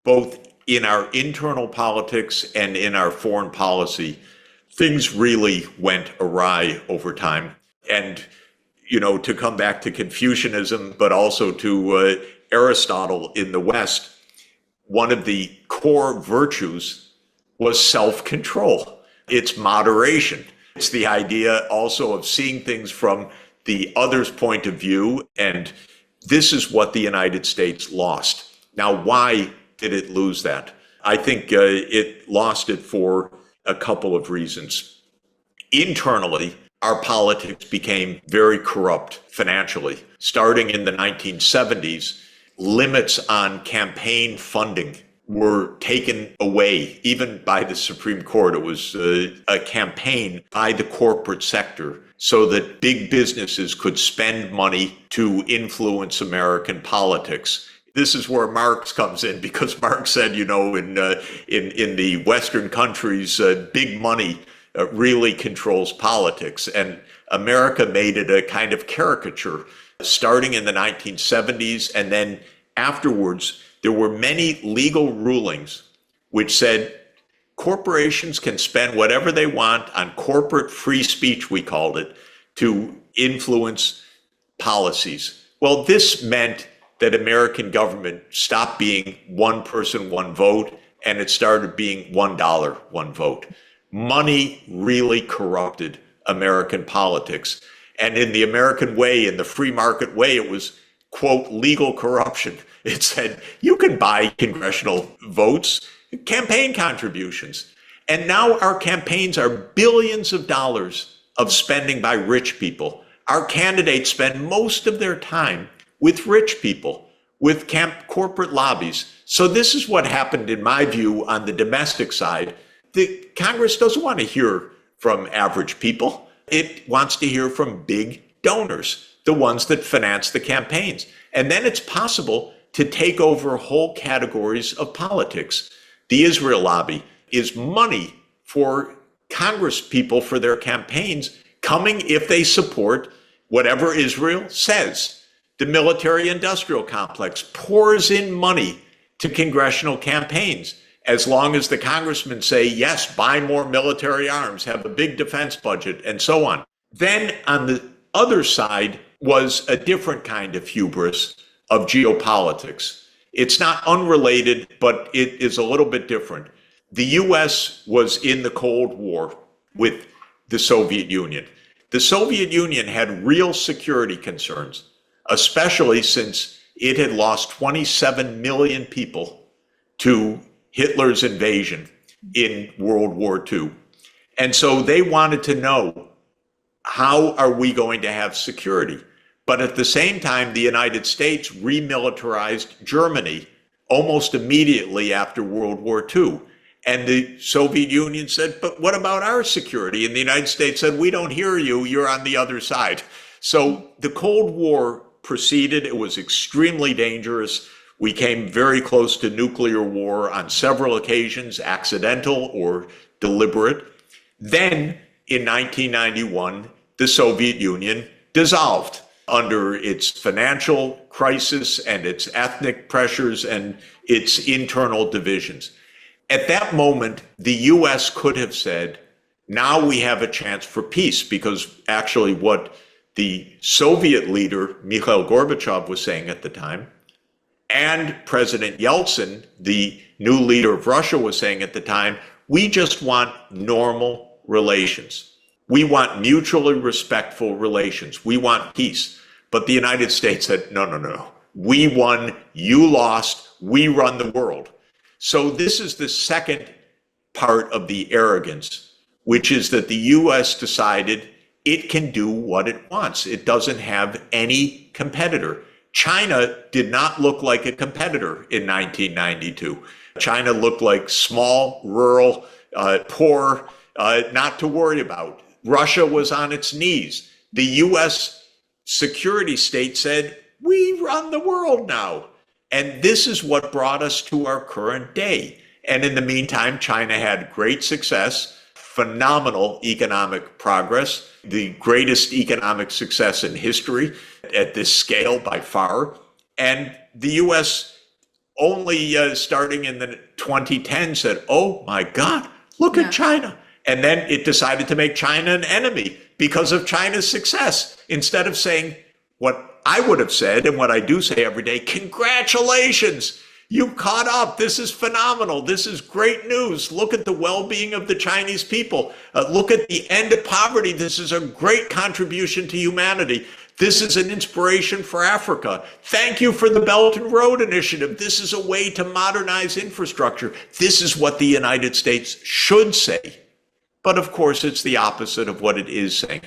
both in our internal politics and in our foreign policy, things really went awry over time. And, to come back to Confucianism, but also to Aristotle in the West, one of the core virtues was self-control. It's moderation. It's the idea also of seeing things from the other's point of view. And this is what the United States lost. Now, why did it lose that? I think it lost it for a couple of reasons. Internally, our politics became very corrupt financially. Starting in the 1970s, limits on campaign funding were taken away, even by the Supreme Court. It was a campaign by the corporate sector so that big businesses could spend money to influence American politics. This is where Marx comes in, because Marx said, in the Western countries, big money really controls politics. And America made it a kind of caricature, starting in the 1970s. And then afterwards, there were many legal rulings which said corporations can spend whatever they want on corporate free speech, we called it, to influence policies. Well, this meant that American government stopped being one person, one vote, and it started being $1, one vote. Money really corrupted American politics. And in the American way, in the free market way, it was, quote, legal corruption. It said, you can buy congressional votes, campaign contributions. And now our campaigns are billions of dollars of spending by rich people. Our candidates spend most of their time with rich people, with corporate lobbies. So this is what happened, in my view, on the domestic side. The Congress doesn't want to hear from average people. It wants to hear from big donors, the ones that finance the campaigns. And then it's possible to take over whole categories of politics. The Israel lobby is money for Congress people for their campaigns, coming if they support whatever Israel says. The military-industrial complex pours in money to congressional campaigns, as long as the congressmen say, yes, buy more military arms, have a big defense budget, and so on. Then on the other side was a different kind of hubris of geopolitics. It's not unrelated, but it is a little bit different. The US was in the Cold War with the Soviet Union. The Soviet Union had real security concerns, especially since it had lost 27 million people to Hitler's invasion in World War II. And so they wanted to know, how are we going to have security? But at the same time, the United States remilitarized Germany almost immediately after World War II. And the Soviet Union said, but what about our security? And the United States said, we don't hear you, you're on the other side. So the Cold War proceeded. It was extremely dangerous. We came very close to nuclear war on several occasions, accidental or deliberate. Then in 1991, the Soviet Union dissolved under its financial crisis and its ethnic pressures and its internal divisions. At that moment, the US could have said, now we have a chance for peace, because actually what the Soviet leader, Mikhail Gorbachev, was saying at the time, and President Yeltsin, the new leader of Russia, was saying at the time, we just want normal relations. We want mutually respectful relations. We want peace. But the United States said, no. We won, you lost, we run the world. So this is the second part of the arrogance, which is that the US decided it can do what it wants. It doesn't have any competitor. China did not look like a competitor in 1992. China looked like small, rural, poor, not to worry about. Russia was on its knees. The US security state said, we run the world now. And this is what brought us to our current day. And in the meantime, China had great success, phenomenal economic progress, the greatest economic success in history at this scale by far. And the US only starting in the 2010 said, oh my God, look at China. And then it decided to make China an enemy because of China's success. Instead of saying what I would have said and what I do say every day, congratulations, you caught up. This is phenomenal. This is great news. Look at the well-being of the Chinese people. Look at the end of poverty. This is a great contribution to humanity. This is an inspiration for Africa. Thank you for the Belt and Road Initiative. This is a way to modernize infrastructure. This is what the United States should say. But of course, it's the opposite of what it is saying.